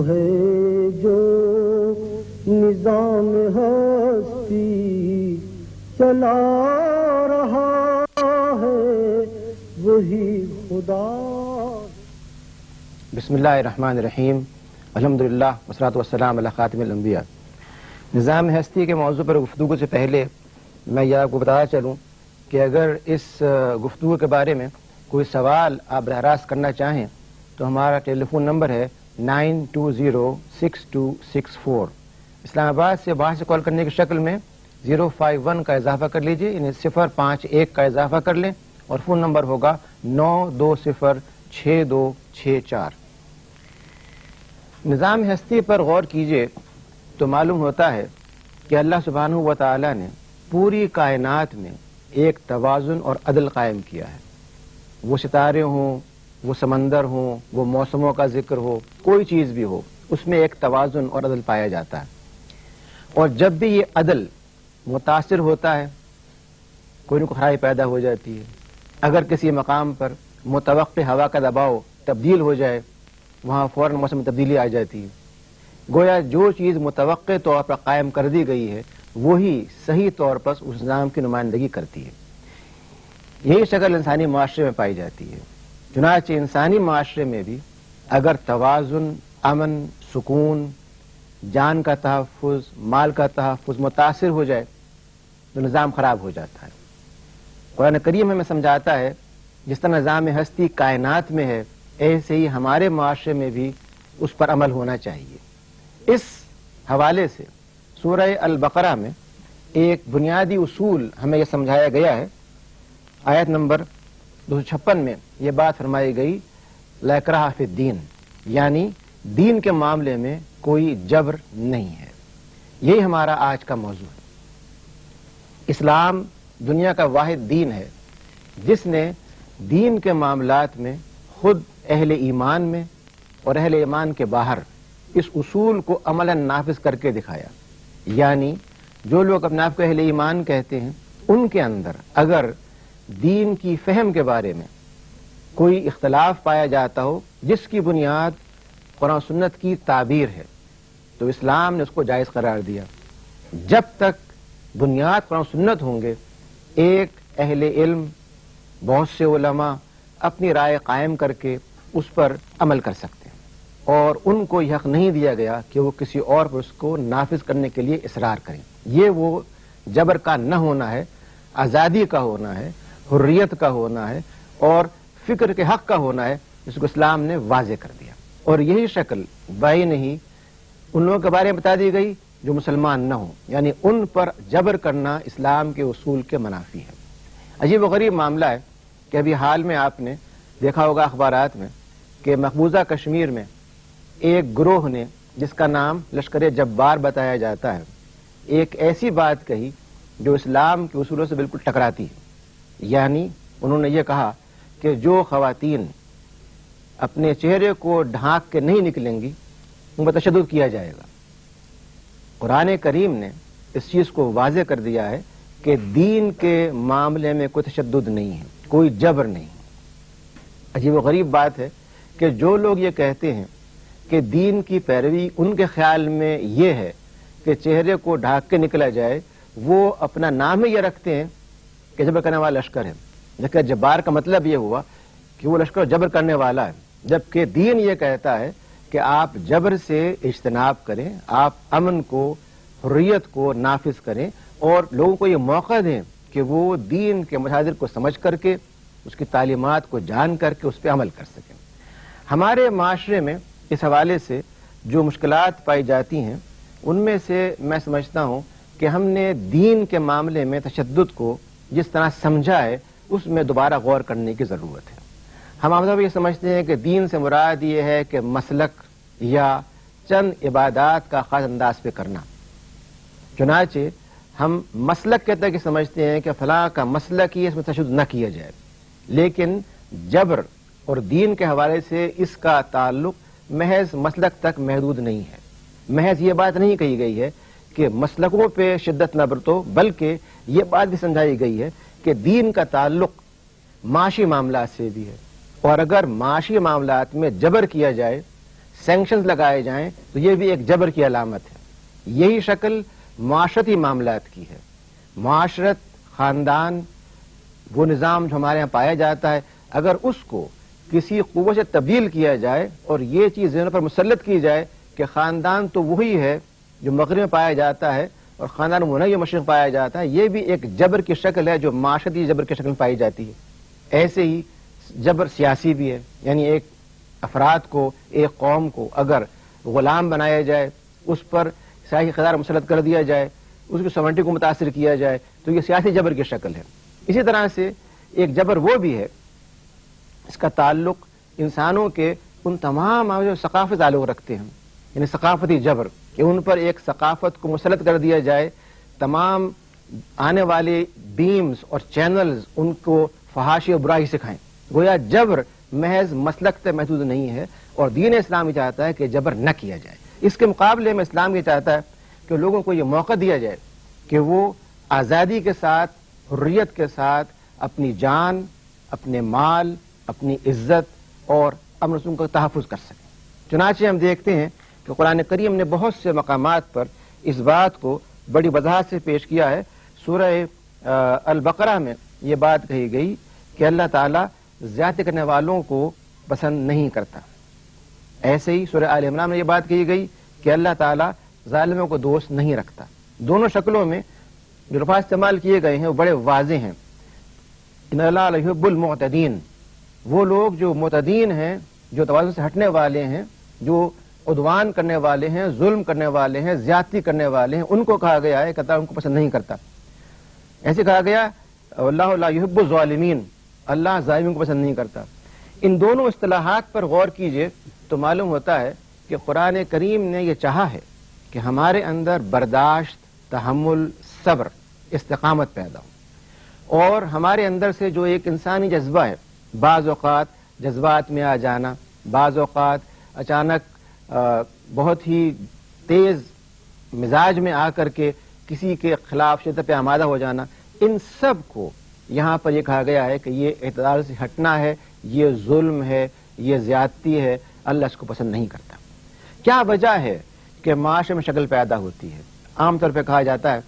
ہے جو نظام ہستی چلا رہا ہے وہی خدا. بسم اللہ الرحمن الرحیم. الحمدللہ والصلاۃ والسلام علی خاتم الانبیاء. نظام ہستی کے موضوع پر گفتگو سے پہلے میں یہ آپ کو بتانا چلوں کہ اگر اس گفتگو کے بارے میں کوئی سوال آپ براہ راست کرنا چاہیں تو ہمارا ٹیلی فون نمبر ہے 92062664. اسلام آباد سے باہر سے کال کرنے کی شکل میں 051 کا اضافہ کر لیجئے، یعنی 051 کا اضافہ کر لیں، اور فون نمبر ہوگا 9206264. نظام ہستی پر غور کیجئے تو معلوم ہوتا ہے کہ اللہ سبحانہ و تعالی نے پوری کائنات میں ایک توازن اور عدل قائم کیا ہے. وہ ستارے ہوں، وہ سمندر ہوں، وہ موسموں کا ذکر ہو، کوئی چیز بھی ہو، اس میں ایک توازن اور عدل پایا جاتا ہے. اور جب بھی یہ عدل متاثر ہوتا ہے کوئی نہ کوئی خرابی پیدا ہو جاتی ہے. اگر کسی مقام پر متوقع ہوا کا دباؤ تبدیل ہو جائے وہاں فوراً موسم میں تبدیلی آ جاتی ہے. گویا جو چیز متوقع طور پر قائم کر دی گئی ہے وہی صحیح طور پر اس نظام کی نمائندگی کرتی ہے. یہی شکل انسانی معاشرے میں پائی جاتی ہے. چنانچہ انسانی معاشرے میں بھی اگر توازن، امن، سکون، جان کا تحفظ، مال کا تحفظ متاثر ہو جائے تو نظام خراب ہو جاتا ہے. قرآن کریم ہمیں سمجھاتا ہے جس طرح نظام ہستی کائنات میں ہے ایسے ہی ہمارے معاشرے میں بھی اس پر عمل ہونا چاہیے. اس حوالے سے سورہ البقرہ میں ایک بنیادی اصول ہمیں یہ سمجھایا گیا ہے. آیت نمبر 256 میں یہ بات فرمائی گئی لا اکراہ فی الدین، یعنی دین کے معاملے میں کوئی جبر نہیں ہے. یہی ہمارا آج کا موضوع ہے. اسلام دنیا کا واحد دین ہے جس نے دین کے معاملات میں خود اہل ایمان میں اور اہل ایمان کے باہر اس اصول کو عملاً نافذ کر کے دکھایا. یعنی جو لوگ اپنے آپ کو اہل ایمان کہتے ہیں ان کے اندر اگر دین کی فہم کے بارے میں کوئی اختلاف پایا جاتا ہو جس کی بنیاد قرآن و سنت کی تعبیر ہے تو اسلام نے اس کو جائز قرار دیا. جب تک بنیاد قرآن و سنت ہوں گے ایک اہل علم، بہت سے علماء اپنی رائے قائم کر کے اس پر عمل کر سکتے ہیں، اور ان کو یہ حق نہیں دیا گیا کہ وہ کسی اور پر اس کو نافذ کرنے کے لیے اصرار کریں. یہ وہ جبر کا نہ ہونا ہے، آزادی کا ہونا ہے، حریت کا ہونا ہے اور فکر کے حق کا ہونا ہے جس کو اسلام نے واضح کر دیا. اور یہی شکل بائی نہیں ان لوگوں کے بارے میں بتا دی گئی جو مسلمان نہ ہوں، یعنی ان پر جبر کرنا اسلام کے اصول کے منافی ہے. عجیب و غریب معاملہ ہے کہ ابھی حال میں آپ نے دیکھا ہوگا اخبارات میں کہ مقبوضہ کشمیر میں ایک گروہ نے جس کا نام لشکر جبار بتایا جاتا ہے ایک ایسی بات کہی جو اسلام کے اصولوں سے بالکل ٹکراتی ہے. یعنی انہوں نے یہ کہا کہ جو خواتین اپنے چہرے کو ڈھانک کے نہیں نکلیں گی ان پر تشدد کیا جائے گا. قرآن کریم نے اس چیز کو واضح کر دیا ہے کہ دین کے معاملے میں کوئی تشدد نہیں ہے، کوئی جبر نہیں. عجیب و غریب بات ہے کہ جو لوگ یہ کہتے ہیں کہ دین کی پیروی ان کے خیال میں یہ ہے کہ چہرے کو ڈھانک کے نکلا جائے، وہ اپنا نام ہی یہ رکھتے ہیں کہ جبر کرنے والا لشکر ہے. جبکہ جبار کا مطلب یہ ہوا کہ وہ لشکر جبر کرنے والا ہے، جبکہ دین یہ کہتا ہے کہ آپ جبر سے اجتناب کریں، آپ امن کو، حریت کو نافذ کریں اور لوگوں کو یہ موقع دیں کہ وہ دین کے مصادر کو سمجھ کر کے اس کی تعلیمات کو جان کر کے اس پہ عمل کر سکیں. ہمارے معاشرے میں اس حوالے سے جو مشکلات پائی جاتی ہیں ان میں سے میں سمجھتا ہوں کہ ہم نے دین کے معاملے میں تشدد کو جس طرح سمجھا ہے اس میں دوبارہ غور کرنے کی ضرورت ہے. ہم عام طور پر یہ سمجھتے ہیں کہ دین سے مراد یہ ہے کہ مسلک یا چند عبادات کا خاص انداز پہ کرنا. چنانچہ ہم مسلک کے تک یہ سمجھتے ہیں کہ فلاں کا مسلک ہی اس میں تشدد نہ کیا جائے، لیکن جبر اور دین کے حوالے سے اس کا تعلق محض مسلک تک محدود نہیں ہے. محض یہ بات نہیں کہی گئی ہے کہ مسلکوں پہ شدت نہ برتو، بلکہ یہ بات بھی سمجھائی گئی ہے کہ دین کا تعلق معاشی معاملات سے بھی ہے، اور اگر معاشی معاملات میں جبر کیا جائے سینکشنز لگائے جائیں تو یہ بھی ایک جبر کی علامت ہے. یہی شکل معاشرتی معاملات کی ہے. معاشرت، خاندان، وہ نظام جو ہمارے ہاں پایا جاتا ہے، اگر اس کو کسی قوت سے تبدیل کیا جائے اور یہ چیز ذہنوں پر مسلط کی جائے کہ خاندان تو وہی ہے جو مغرب میں پایا جاتا ہے اور خاندان وہی مشرق پایا جاتا ہے، یہ بھی ایک جبر کی شکل ہے جو معاشرتی جبر کی شکل میں پائی جاتی ہے. ایسے ہی جبر سیاسی بھی ہے، یعنی ایک افراد کو، ایک قوم کو اگر غلام بنایا جائے، اس پر سیاسی اقتدار مسلط کر دیا جائے، اس کی سوورنٹی کو متاثر کیا جائے تو یہ سیاسی جبر کی شکل ہے. اسی طرح سے ایک جبر وہ بھی ہے، اس کا تعلق انسانوں کے ان تمام جو ثقافت تعلق رکھتے ہیں، یعنی ثقافتی جبر، کہ ان پر ایک ثقافت کو مسلط کر دیا جائے، تمام آنے والے بیمز اور چینلز ان کو فحاشی اور برائی سکھائیں. گویا جبر محض مسلک تک محدود نہیں ہے، اور دین اسلام یہ چاہتا ہے کہ جبر نہ کیا جائے. اس کے مقابلے میں اسلام یہ چاہتا ہے کہ لوگوں کو یہ موقع دیا جائے کہ وہ آزادی کے ساتھ، حریت کے ساتھ اپنی جان، اپنے مال، اپنی عزت اور امن و سکون کا تحفظ کر سکیں. چنانچہ ہم دیکھتے ہیں کہ قرآن کریم نے بہت سے مقامات پر اس بات کو بڑی وضاحت سے پیش کیا ہے. سورہ البقرہ میں یہ بات کہی گئی کہ اللہ تعالیٰ زیادتی کرنے والوں کو پسند نہیں کرتا. ایسے ہی سورہ آل عمران میں یہ بات کہی گئی کہ اللہ تعالیٰ ظالموں کو دوست نہیں رکھتا. دونوں شکلوں میں جو الفاظ استعمال کیے گئے ہیں وہ بڑے واضح ہیں. ان اللہ لا یحب المعتدین، وہ لوگ جو معتدین ہیں، جو توازن سے ہٹنے والے ہیں، جو عدوان کرنے والے ہیں، ظلم کرنے والے ہیں، زیادتی کرنے والے ہیں، ان کو کہا گیا ہے کہ اللہ ان کو پسند نہیں کرتا. ایسے کہا گیا اللہ لا یحب الظالمین، اللہ ظالموں کو پسند نہیں کرتا. ان دونوں اصطلاحات پر غور کیجئے تو معلوم ہوتا ہے کہ قرآن کریم نے یہ چاہا ہے کہ ہمارے اندر برداشت، تحمل، صبر، استقامت پیدا ہو، اور ہمارے اندر سے جو ایک انسانی جذبہ ہے، بعض اوقات جذبات میں آ جانا، بعض اوقات اچانک بہت ہی تیز مزاج میں آ کر کے کسی کے خلاف شدت پہ آمادہ ہو جانا، ان سب کو یہاں پر یہ کہا گیا ہے کہ یہ اعتدال سے ہٹنا ہے، یہ ظلم ہے، یہ زیادتی ہے، اللہ اس کو پسند نہیں کرتا. کیا وجہ ہے کہ معاشرے میں شکل پیدا ہوتی ہے؟ عام طور پہ کہا جاتا ہے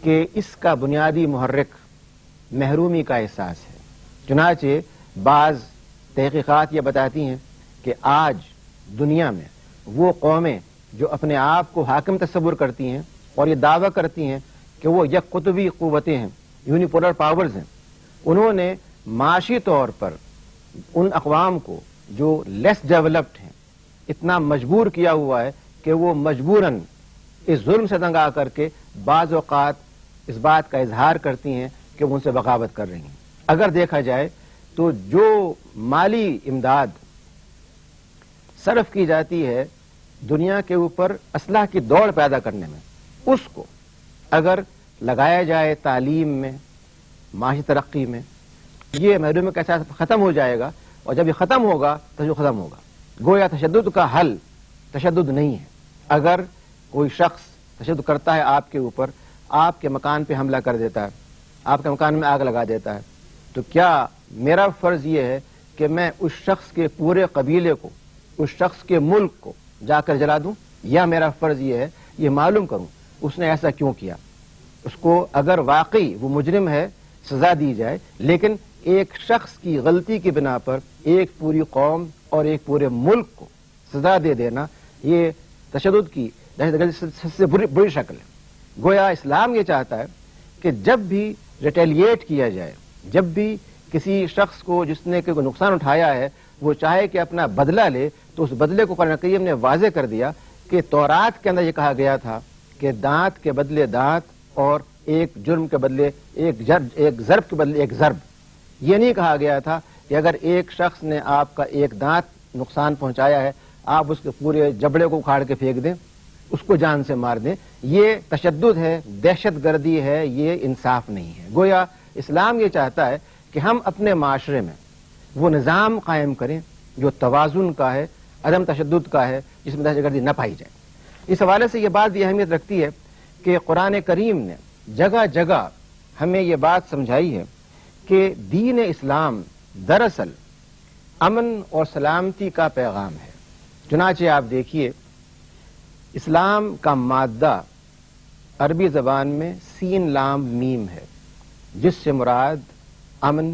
کہ اس کا بنیادی محرک محرومی کا احساس ہے. چنانچہ بعض تحقیقات یہ بتاتی ہیں کہ آج دنیا میں وہ قومیں جو اپنے آپ کو حاکم تصور کرتی ہیں اور یہ دعویٰ کرتی ہیں کہ وہ یک قطبی قوتیں ہیں، یونیپولر پاورز ہیں، انہوں نے معاشی طور پر ان اقوام کو جو لیس ڈیولپڈ ہیں اتنا مجبور کیا ہوا ہے کہ وہ مجبوراً اس ظلم سے تنگ آ کر کے بعض اوقات اس بات کا اظہار کرتی ہیں کہ وہ ان سے بغاوت کر رہی ہیں. اگر دیکھا جائے تو جو مالی امداد صرف کی جاتی ہے دنیا کے اوپر اسلحہ کی دوڑ پیدا کرنے میں، اس کو اگر لگایا جائے تعلیم میں، معاشی ترقی میں، یہ محرومی کا احساس ختم ہو جائے گا. اور جب یہ ختم ہوگا تو جو ختم ہوگا. گویا تشدد کا حل تشدد نہیں ہے. اگر کوئی شخص تشدد کرتا ہے آپ کے اوپر، آپ کے مکان پہ حملہ کر دیتا ہے، آپ کے مکان میں آگ لگا دیتا ہے، تو کیا میرا فرض یہ ہے کہ میں اس شخص کے پورے قبیلے کو، اس شخص کے ملک کو جا کر جلا دوں؟ یا میرا فرض یہ ہے یہ معلوم کروں اس نے ایسا کیوں کیا، اس کو اگر واقعی وہ مجرم ہے سزا دی جائے. لیکن ایک شخص کی غلطی کی بنا پر ایک پوری قوم اور ایک پورے ملک کو سزا دے دینا، یہ تشدد کی دہشت گردی سب سے بری شکل ہے. گویا اسلام یہ چاہتا ہے کہ جب بھی ریٹیلیٹ کیا جائے، جب بھی کسی شخص کو جس نے کوئی نقصان اٹھایا ہے وہ چاہے کہ اپنا بدلہ لے، تو اس بدلے کو قرآن کریم نے واضح کر دیا کہ تورات کے اندر یہ کہا گیا تھا کہ دانت کے بدلے دانت اور ایک جرم کے بدلے ایک ضرب کے بدلے ایک ضرب. یہ نہیں کہا گیا تھا کہ اگر ایک شخص نے آپ کا ایک دانت نقصان پہنچایا ہے آپ اس کے پورے جبڑے کو اکھاڑ کے پھینک دیں، اس کو جان سے مار دیں. یہ تشدد ہے، دہشت گردی ہے، یہ انصاف نہیں ہے. گویا اسلام یہ چاہتا ہے کہ ہم اپنے معاشرے میں وہ نظام قائم کریں جو توازن کا ہے، عدم تشدد کا ہے، جس میں دہشت گردی نہ پائی جائے. اس حوالے سے یہ بات بھی اہمیت رکھتی ہے کہ قرآن کریم نے جگہ جگہ ہمیں یہ بات سمجھائی ہے کہ دین اسلام دراصل امن اور سلامتی کا پیغام ہے، چنانچہ آپ دیکھیے اسلام کا مادہ عربی زبان میں سین لام میم ہے، جس سے مراد امن،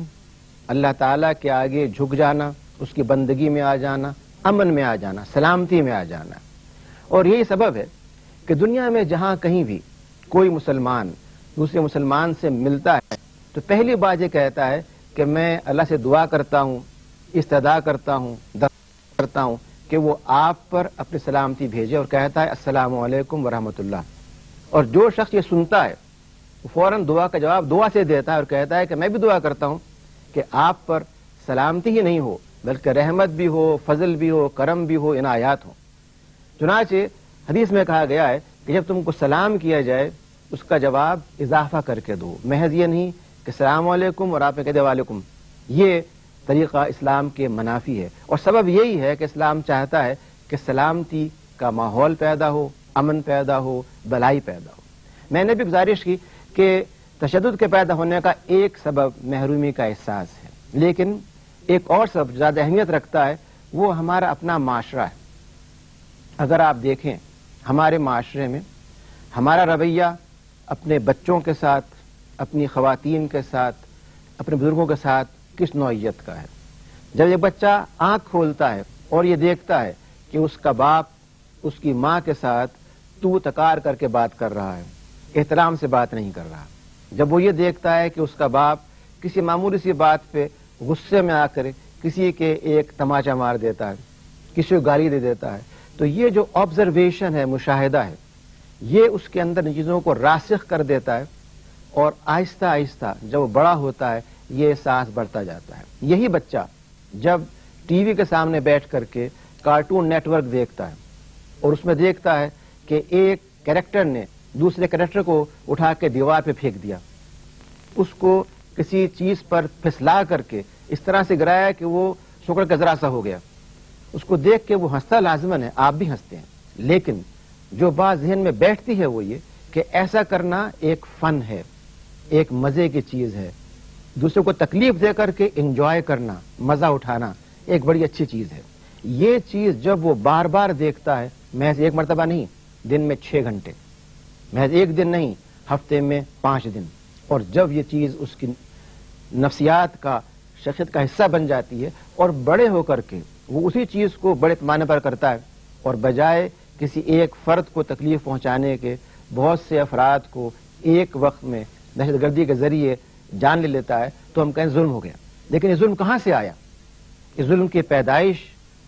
اللہ تعالیٰ کے آگے جھک جانا، اس کی بندگی میں آ جانا، امن میں آ جانا، سلامتی میں آ جانا۔ اور یہی سبب ہے کہ دنیا میں جہاں کہیں بھی کوئی مسلمان دوسرے مسلمان سے ملتا ہے تو پہلی بات یہ کہتا ہے کہ میں اللہ سے دعا کرتا ہوں، استدعا کرتا ہوں، کرتا ہوں کہ وہ آپ پر اپنی سلامتی بھیجے، اور کہتا ہے السلام علیکم ورحمۃ اللہ۔ اور جو شخص یہ سنتا ہے وہ فوراً دعا کا جواب دعا سے دیتا ہے اور کہتا ہے کہ میں بھی دعا کرتا ہوں کہ آپ پر سلامتی ہی نہیں ہو بلکہ رحمت بھی ہو، فضل بھی ہو، کرم بھی ہو، عنایات ہو۔ چنانچہ حدیث میں کہا گیا ہے کہ جب تم کو سلام کیا جائے اس کا جواب اضافہ کر کے دو، محض یہ نہیں کہ السلام علیکم اور آپ نے کہہ دیا وعلیکم۔ یہ طریقہ اسلام کے منافی ہے، اور سبب یہی ہے کہ اسلام چاہتا ہے کہ سلامتی کا ماحول پیدا ہو، امن پیدا ہو، بھلائی پیدا ہو۔ میں نے بھی گزارش کی کہ تشدد کے پیدا ہونے کا ایک سبب محرومی کا احساس ہے، لیکن ایک اور سبب زیادہ اہمیت رکھتا ہے، وہ ہمارا اپنا معاشرہ ہے۔ اگر آپ دیکھیں ہمارے معاشرے میں ہمارا رویہ اپنے بچوں کے ساتھ، اپنی خواتین کے ساتھ، اپنے بزرگوں کے ساتھ کس نوعیت کا ہے۔ جب یہ بچہ آنکھ کھولتا ہے اور یہ دیکھتا ہے کہ اس کا باپ اس کی ماں کے ساتھ تو تکار کر کے بات کر رہا ہے، احترام سے بات نہیں کر رہا، جب وہ یہ دیکھتا ہے کہ اس کا باپ کسی معمولی سی بات پہ غصے میں آ کر کسی کے ایک تماچا مار دیتا ہے، کسی کو گالی دے دیتا ہے، تو یہ جو آبزرویشن ہے، مشاہدہ ہے، یہ اس کے اندر ان چیزوں کو راسخ کر دیتا ہے، اور آہستہ آہستہ جب وہ بڑا ہوتا ہے یہ احساس بڑھتا جاتا ہے۔ یہی بچہ جب ٹی وی کے سامنے بیٹھ کر کے کارٹون نیٹ ورک دیکھتا ہے اور اس میں دیکھتا ہے کہ ایک کریکٹر نے دوسرے کریکٹر کو اٹھا کے دیوار پہ پھینک دیا، اس کو کسی چیز پر پھسلا کر کے اس طرح سے گرایا کہ وہ سکڑ کا ذرا سا ہو گیا، اس کو دیکھ کے وہ ہنستا لازمن ہے، آپ بھی ہنستے ہیں، لیکن جو بات ذہن میں بیٹھتی ہے وہ یہ کہ ایسا کرنا ایک فن ہے، ایک مزے کی چیز ہے، دوسرے کو تکلیف دے کر کے انجوائے کرنا، مزہ اٹھانا ایک بڑی اچھی چیز ہے۔ یہ چیز جب وہ بار بار دیکھتا ہے، محض ایک مرتبہ نہیں، دن میں 6 گھنٹے، محض ایک دن نہیں، ہفتے میں 5 دن، اور جب یہ چیز اس کی نفسیات کا، شخصیت کا حصہ بن جاتی ہے اور بڑے ہو کر کے وہ اسی چیز کو بڑے پیمانے پر کرتا ہے، اور بجائے کسی ایک فرد کو تکلیف پہنچانے کے بہت سے افراد کو ایک وقت میں دہشت گردی کے ذریعے جان لے لیتا ہے، تو ہم کہیں ظلم ہو گیا۔ لیکن یہ ظلم کہاں سے آیا؟ اس ظلم کی پیدائش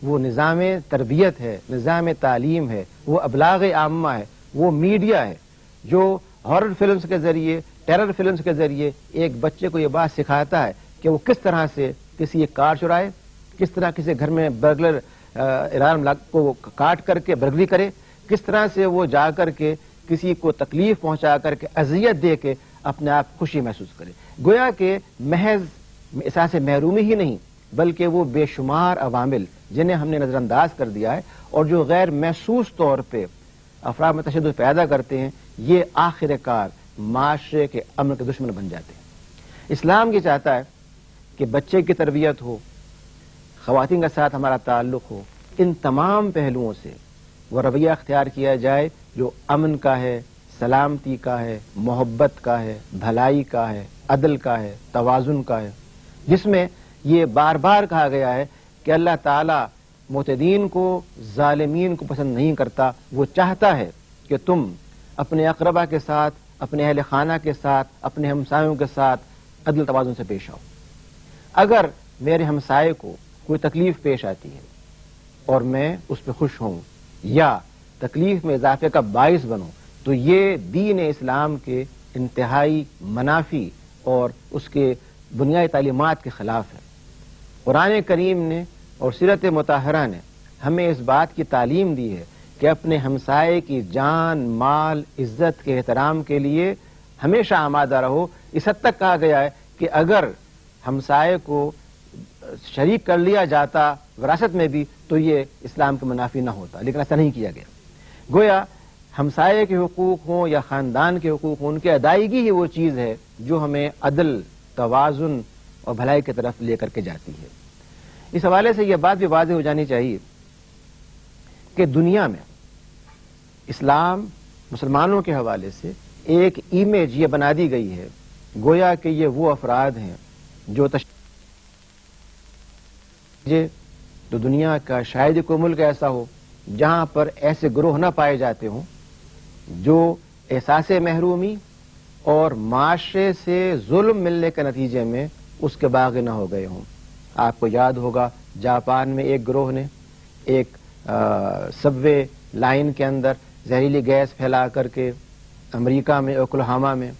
وہ نظام تربیت ہے، نظام تعلیم ہے، وہ ابلاغ عامہ ہے، وہ میڈیا ہے جو ہارر فلمز کے ذریعے، ٹیرر فلمز کے ذریعے ایک بچے کو یہ بات سکھاتا ہے کہ وہ کس طرح سے کسی ایک کار چرائے، کس طرح کسی گھر میں برگلر الارم کو کاٹ کر کے برگلی کرے، کس طرح سے وہ جا کر کے کسی کو تکلیف پہنچا کر کے اذیت دے کے اپنے آپ خوشی محسوس کرے۔ گویا کہ محض احساس محرومی ہی نہیں بلکہ وہ بے شمار عوامل جنہیں ہم نے نظر انداز کر دیا ہے اور جو غیر محسوس طور پہ افراد میں تشدد پیدا کرتے ہیں، یہ آخر کار معاشرے کے امن کے دشمن بن جاتے ہیں۔ اسلام یہ چاہتا ہے کہ بچے کی تربیت ہو، خواتین کے ساتھ ہمارا تعلق ہو، ان تمام پہلوؤں سے وہ رویہ اختیار کیا جائے جو امن کا ہے، سلامتی کا ہے، محبت کا ہے، بھلائی کا ہے، عدل کا ہے، توازن کا ہے، جس میں یہ بار بار کہا گیا ہے کہ اللہ تعالیٰ معتدین کو، ظالمین کو پسند نہیں کرتا، وہ چاہتا ہے کہ تم اپنے اقربا کے ساتھ، اپنے اہل خانہ کے ساتھ، اپنے ہمسایوں کے ساتھ عدل توازن سے پیش آؤ۔ اگر میرے ہمسائے کو کوئی تکلیف پیش آتی ہے اور میں اس پہ خوش ہوں یا تکلیف میں اضافے کا باعث بنوں تو یہ دین اسلام کے انتہائی منافی اور اس کے بنیادی تعلیمات کے خلاف ہے۔ قرآن کریم نے اور سیرت مطہرہ نے ہمیں اس بات کی تعلیم دی ہے کہ اپنے ہمسائے کی جان، مال، عزت کے احترام کے لیے ہمیشہ آمادہ رہو۔ اس حد تک کہا گیا ہے کہ اگر ہمسائے کو شریک کر لیا جاتا وراثت میں بھی تو یہ اسلام کے منافی نہ ہوتا، لیکن ایسا نہیں کیا گیا۔ گویا ہمسائے کے حقوق ہوں یا خاندان کے حقوق ہوں، ان کی ادائیگی ہی وہ چیز ہے جو ہمیں عدل، توازن اور بھلائی کی طرف لے کر کے جاتی ہے۔ اس حوالے سے یہ بات بھی واضح ہو جانی چاہیے کہ دنیا میں اسلام مسلمانوں کے حوالے سے ایک امیج یہ بنا دی گئی ہے گویا کہ یہ وہ افراد ہیں جو تو دنیا کا شاید کوئی ملک ایسا ہو جہاں پر ایسے گروہ نہ پائے جاتے ہوں جو احساس محرومی اور معاشرے سے ظلم ملنے کے نتیجے میں اس کے باغی نہ ہو گئے ہوں. آپ کو یاد ہوگا جاپان میں ایک گروہ نے ایک سب وے لائن کے اندر زہریلی گیس پھیلا کر کے، امریکہ میں اوکلاہوما میں،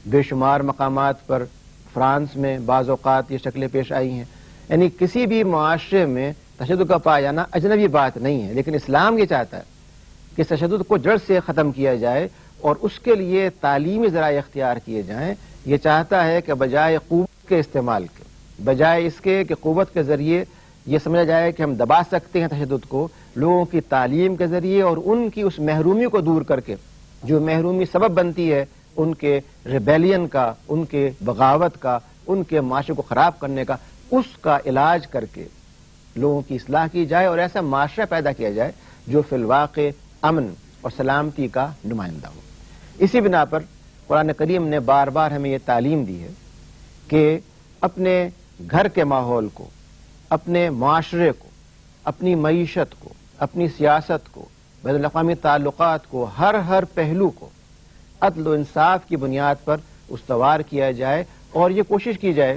بے شمار مقامات پر، فرانس میں بعض اوقات یہ شکلیں پیش آئی ہیں. یعنی کسی بھی معاشرے میں تشدد کا پایا جانا اجنبی بات نہیں ہے، لیکن اسلام یہ چاہتا ہے کہ تشدد کو جڑ سے ختم کیا جائے اور اس کے لیے تعلیمی ذرائع اختیار کیے جائیں. یہ چاہتا ہے کہ بجائے قوت کے استعمال کے، بجائے اس کے کہ قوت کے ذریعے یہ سمجھا جائے کہ ہم دبا سکتے ہیں تشدد کو، لوگوں کی تعلیم کے ذریعے اور ان کی اس محرومی کو دور کر کے جو محرومی سبب بنتی ہے ان کے ریبیلین کا، ان کے بغاوت کا، ان کے معاشرے کو خراب کرنے کا، اس کا علاج کر کے لوگوں کی اصلاح کی جائے اور ایسا معاشرہ پیدا کیا جائے جو فی الواقع امن اور سلامتی کا نمائندہ ہو. اسی بنا پر قرآن کریم نے بار بار ہمیں یہ تعلیم دی ہے کہ اپنے گھر کے ماحول کو، اپنے معاشرے کو، اپنی معیشت کو، اپنی سیاست کو، بین الاقوامی تعلقات کو، ہر پہلو کو عدل و انصاف کی بنیاد پر استوار کیا جائے اور یہ کوشش کی جائے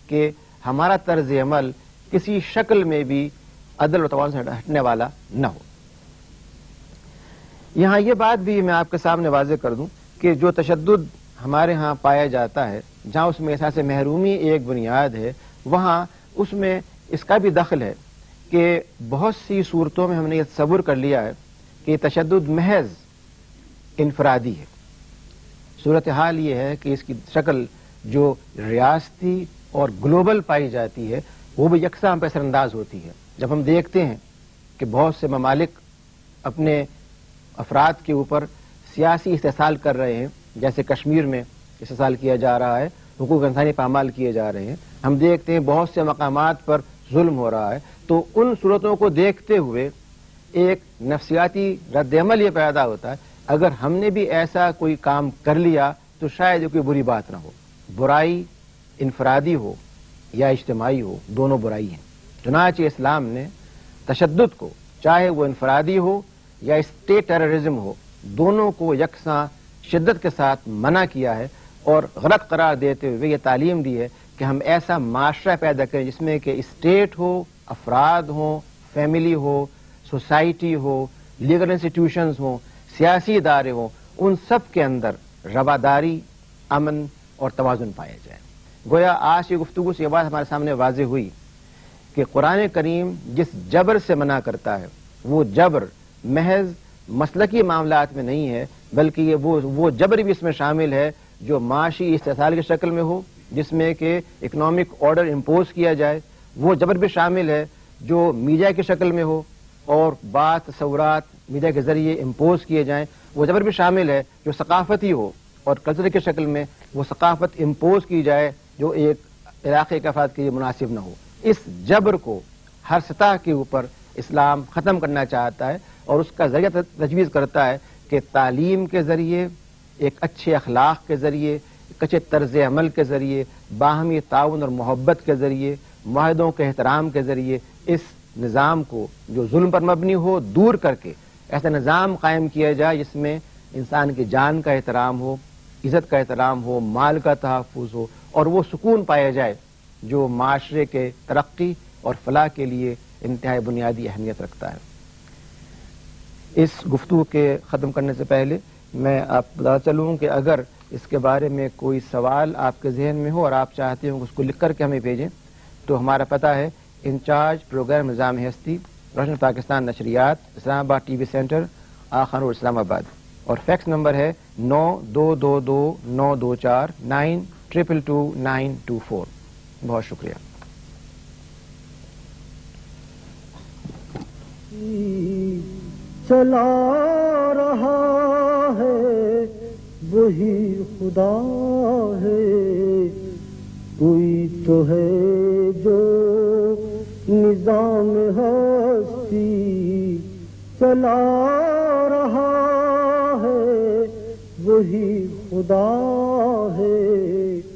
کہ ہمارا طرز عمل کسی شکل میں بھی عدل و توازن سے ہٹنے والا نہ ہو. یہاں یہ بات بھی میں آپ کے سامنے واضح کر دوں کہ جو تشدد ہمارے ہاں پایا جاتا ہے، جہاں اس میں احساس محرومی ایک بنیاد ہے، وہاں اس میں اس کا بھی دخل ہے کہ بہت سی صورتوں میں ہم نے یہ تصور کر لیا ہے کہ تشدد محض انفرادی ہے. صورتحال یہ ہے کہ اس کی شکل جو ریاستی اور گلوبل پائی جاتی ہے وہ بھی یکساں پہ اثر انداز ہوتی ہے. جب ہم دیکھتے ہیں کہ بہت سے ممالک اپنے افراد کے اوپر سیاسی استحصال کر رہے ہیں، جیسے کشمیر میں استحصال کیا جا رہا ہے، حقوق انسانی پامال کیے جا رہے ہیں، ہم دیکھتے ہیں بہت سے مقامات پر ظلم ہو رہا ہے، تو ان صورتوں کو دیکھتے ہوئے ایک نفسیاتی رد عمل یہ پیدا ہوتا ہے اگر ہم نے بھی ایسا کوئی کام کر لیا تو شاید یہ کوئی بری بات نہ ہو. برائی انفرادی ہو یا اجتماعی ہو، دونوں برائی ہیں. چنانچہ اسلام نے تشدد کو، چاہے وہ انفرادی ہو یا اسٹیٹ ٹیررزم ہو، دونوں کو یکساں شدت کے ساتھ منع کیا ہے اور غلط قرار دیتے ہوئے یہ تعلیم دی ہے کہ ہم ایسا معاشرہ پیدا کریں جس میں کہ اسٹیٹ ہو، افراد ہوں، فیملی ہو، سوسائٹی ہو، لیگل انسٹیٹیوشنز ہوں، سیاسی ادارے ہوں، ان سب کے اندر رواداری، امن اور توازن پایا جائے. گویا آج کی گفتگو سے یہ بات ہمارے سامنے واضح ہوئی کہ قرآن کریم جس جبر سے منع کرتا ہے وہ جبر محض مسلکی معاملات میں نہیں ہے، بلکہ یہ وہ جبر بھی اس میں شامل ہے جو معاشی استحصال کی شکل میں ہو، جس میں کہ اکنامک آرڈر امپوز کیا جائے. وہ جبر بھی شامل ہے جو میڈیا کی شکل میں ہو اور بات تصورات میڈیا کے ذریعے امپوز کیے جائیں. وہ جبر بھی شامل ہے جو ثقافتی ہو اور کلچر کی شکل میں وہ ثقافت امپوز کی جائے جو ایک علاقے کے افراد کے لیے مناسب نہ ہو. اس جبر کو ہر سطح کے اوپر اسلام ختم کرنا چاہتا ہے اور اس کا ذریعہ تجویز کرتا ہے کہ تعلیم کے ذریعے، ایک اچھے اخلاق کے ذریعے، ایک اچھے طرز عمل کے ذریعے، باہمی تعاون اور محبت کے ذریعے، معاہدوں کے احترام کے ذریعے اس نظام کو جو ظلم پر مبنی ہو دور کر کے ایسا نظام قائم کیا جائے جس میں انسان کی جان کا احترام ہو، عزت کا احترام ہو، مال کا تحفظ ہو اور وہ سکون پایا جائے جو معاشرے کے ترقی اور فلاح کے لیے انتہائی بنیادی اہمیت رکھتا ہے. اس گفتگو کے ختم کرنے سے پہلے میں آپ بتا چلوں کہ اگر اس کے بارے میں کوئی سوال آپ کے ذہن میں ہو اور آپ چاہتے ہو کہ اس کو لکھ کر کے ہمیں بھیجیں تو ہمارا پتہ ہے انچارج پروگرام نظام ہستی، روشن پاکستان نشریات، اسلام آباد ٹی وی سینٹر، آخر روڈ، اسلام آباد، اور فیکس نمبر ہے 92229249222924. بہت شکریہ. چلا رہا ہے وہی خدا ہے، کوئی تو ہے جو نظام ہستی چلا رہا ہے وہی خدا ہے